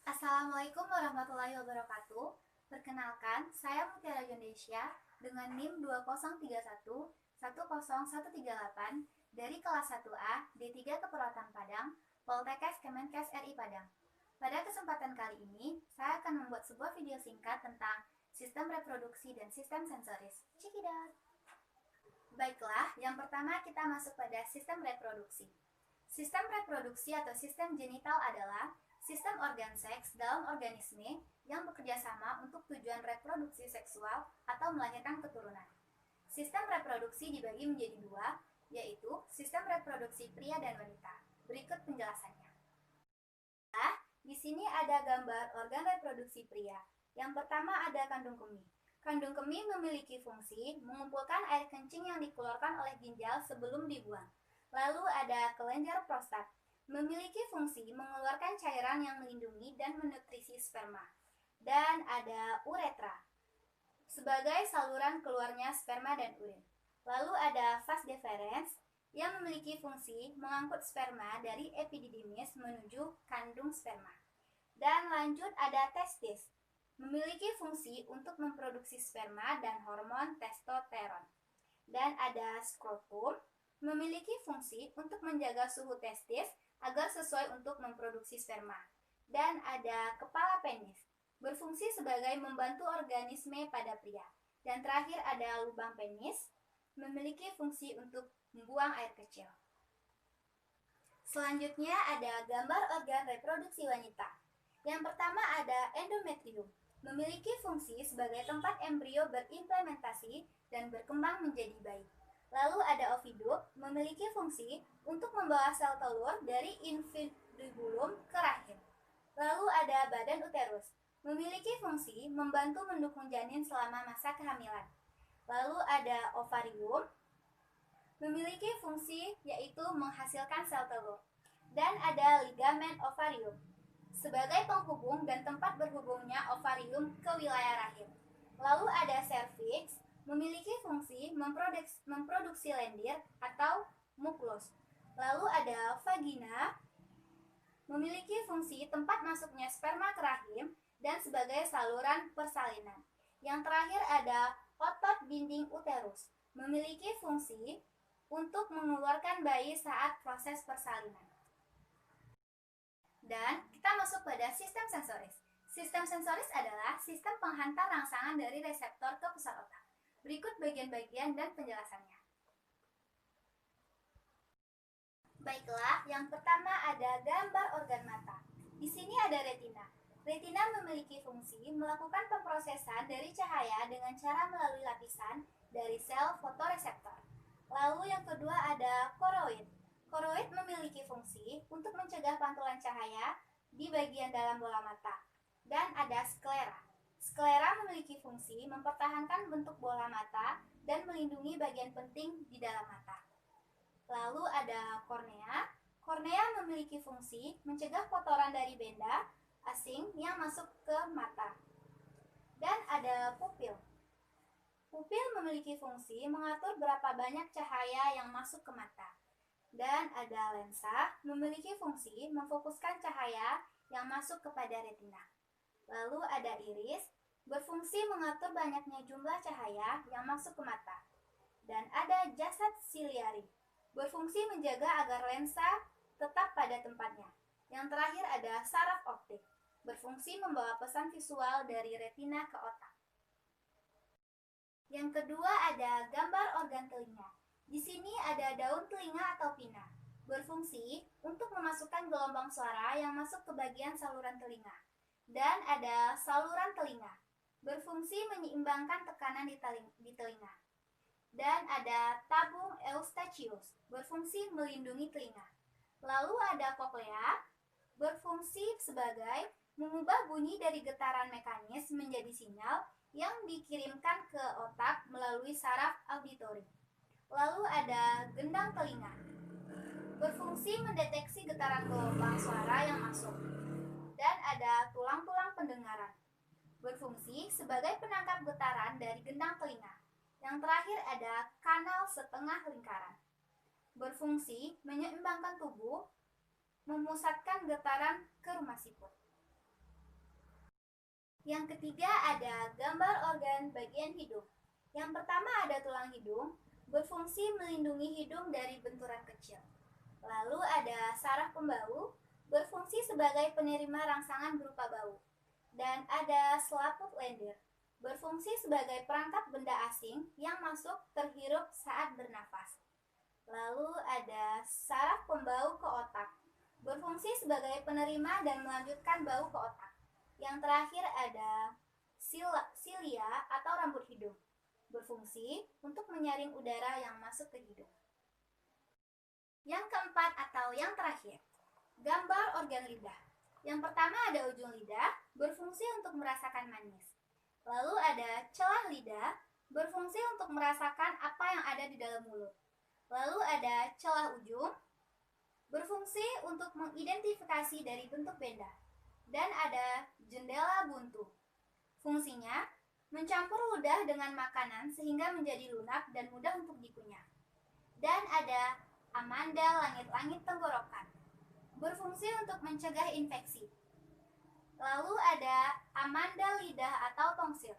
Assalamualaikum warahmatullahi wabarakatuh. Perkenalkan, saya Mutiara Yundesya dengan NIM 2031101138 dari kelas 1A D3 Keperawatan Padang, Poltekkes Kemenkes RI Padang. Pada kesempatan kali ini, saya akan membuat sebuah video singkat tentang sistem reproduksi dan sistem sensoris. Check it out. Baiklah, yang pertama kita masuk pada sistem reproduksi. Sistem reproduksi atau sistem genital adalah sistem organ seks dalam organisme yang bekerja sama untuk tujuan reproduksi seksual atau melahirkan keturunan. Sistem reproduksi dibagi menjadi dua, yaitu sistem reproduksi pria dan wanita. Berikut penjelasannya. Di sini ada gambar organ reproduksi pria. Yang pertama ada kandung kemih. Kandung kemih memiliki fungsi mengumpulkan air kencing yang dikeluarkan oleh ginjal sebelum dibuang. Lalu ada kelenjar prostat, memiliki fungsi mengeluarkan cairan yang melindungi dan menutrisi sperma. Dan ada uretra, sebagai saluran keluarnya sperma dan urin. Lalu ada vas deferens, yang memiliki fungsi mengangkut sperma dari epididymis menuju kandung sperma. Dan lanjut ada testis, memiliki fungsi untuk memproduksi sperma dan hormon testosteron. Dan ada skrotum, memiliki fungsi untuk menjaga suhu testis agar sesuai untuk memproduksi sperma. Dan ada kepala penis, berfungsi sebagai membantu organisme pada pria. Dan terakhir ada lubang penis, memiliki fungsi untuk membuang air kecil. Selanjutnya ada gambar organ reproduksi wanita. Yang pertama ada endometrium, memiliki fungsi sebagai tempat embrio berimplementasi dan berkembang menjadi bayi. Lalu ada ovidum, memiliki fungsi untuk membawa sel telur dari infundibulum ke rahim. Lalu ada badan uterus, memiliki fungsi membantu mendukung janin selama masa kehamilan. Lalu ada ovarium, memiliki fungsi yaitu menghasilkan sel telur. Dan ada ligamen ovarium, sebagai penghubung dan tempat berhubungnya ovarium ke wilayah rahim. Lalu ada serviks, memiliki fungsi memproduksi lendir atau muklus. Lalu ada vagina, memiliki fungsi tempat masuknya sperma ke rahim dan sebagai saluran persalinan. Yang terakhir ada otot dinding uterus, memiliki fungsi untuk mengeluarkan bayi saat proses persalinan. Dan kita masuk pada sistem sensoris. Sistem sensoris adalah sistem penghantar rangsangan dari reseptor ke pusat otak. Berikut bagian-bagian dan penjelasannya. Baiklah, yang pertama ada gambar organ mata. Di sini ada retina. Retina memiliki fungsi melakukan pemrosesan dari cahaya dengan cara melalui lapisan dari sel fotoreseptor. Lalu yang kedua ada koroid. Koroid memiliki fungsi untuk mencegah pantulan cahaya di bagian dalam bola mata. Dan ada sklera. Sklera memiliki fungsi mempertahankan bentuk bola mata dan melindungi bagian penting di dalam mata. Lalu ada kornea. Kornea memiliki fungsi mencegah kotoran dari benda asing yang masuk ke mata. Dan ada pupil. Pupil memiliki fungsi mengatur berapa banyak cahaya yang masuk ke mata. Dan ada lensa, memiliki fungsi memfokuskan cahaya yang masuk kepada retina. Lalu ada iris, berfungsi mengatur banyaknya jumlah cahaya yang masuk ke mata. Dan ada jasad siliari, berfungsi menjaga agar lensa tetap pada tempatnya. Yang terakhir ada saraf optik, berfungsi membawa pesan visual dari retina ke otak. Yang kedua ada gambar organ telinga. Di sini ada daun telinga atau pinna, berfungsi untuk memasukkan gelombang suara yang masuk ke bagian saluran telinga. Dan ada saluran telinga, berfungsi menyeimbangkan tekanan di telinga. Dan ada tabung eustachius, berfungsi melindungi telinga. Lalu ada koklea, berfungsi sebagai mengubah bunyi dari getaran mekanis menjadi sinyal yang dikirimkan ke otak melalui saraf auditori. Lalu ada gendang telinga, berfungsi mendeteksi getaran gelombang suara yang masuk. Dan ada tulang-tulang pendengaran, berfungsi sebagai penangkap getaran dari gendang telinga. Yang terakhir ada kanal setengah lingkaran, berfungsi menyeimbangkan tubuh, memusatkan getaran ke rumah siput. Yang ketiga ada gambar organ bagian hidung. Yang pertama ada tulang hidung, berfungsi melindungi hidung dari benturan kecil. Lalu ada saraf pembau, berfungsi sebagai penerima rangsangan berupa bau. Dan ada selaput lendir, berfungsi sebagai perangkat benda asing yang masuk terhirup saat bernafas. Lalu ada saraf pembau ke otak, berfungsi sebagai penerima dan melanjutkan bau ke otak. Yang terakhir ada silia atau rambut hidung, berfungsi untuk menyaring udara yang masuk ke hidung. Yang keempat atau yang terakhir, gambar organ lidah. Yang pertama ada ujung lidah, berfungsi untuk merasakan manis. Lalu ada celah lidah, berfungsi untuk merasakan apa yang ada di dalam mulut. Lalu ada celah ujung, berfungsi untuk mengidentifikasi dari bentuk benda. Dan ada jendela buntu. Fungsinya mencampur ludah dengan makanan sehingga menjadi lunak dan mudah untuk dikunyah. Dan ada amanda langit-langit tenggorokan, berfungsi untuk mencegah infeksi. Lalu ada amanda lidah atau tongsil,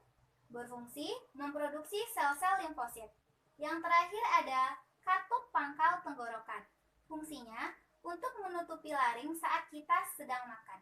berfungsi memproduksi sel-sel limfosit. Yang terakhir ada katup pangkal tenggorokan, fungsinya untuk menutupi laring saat kita sedang makan.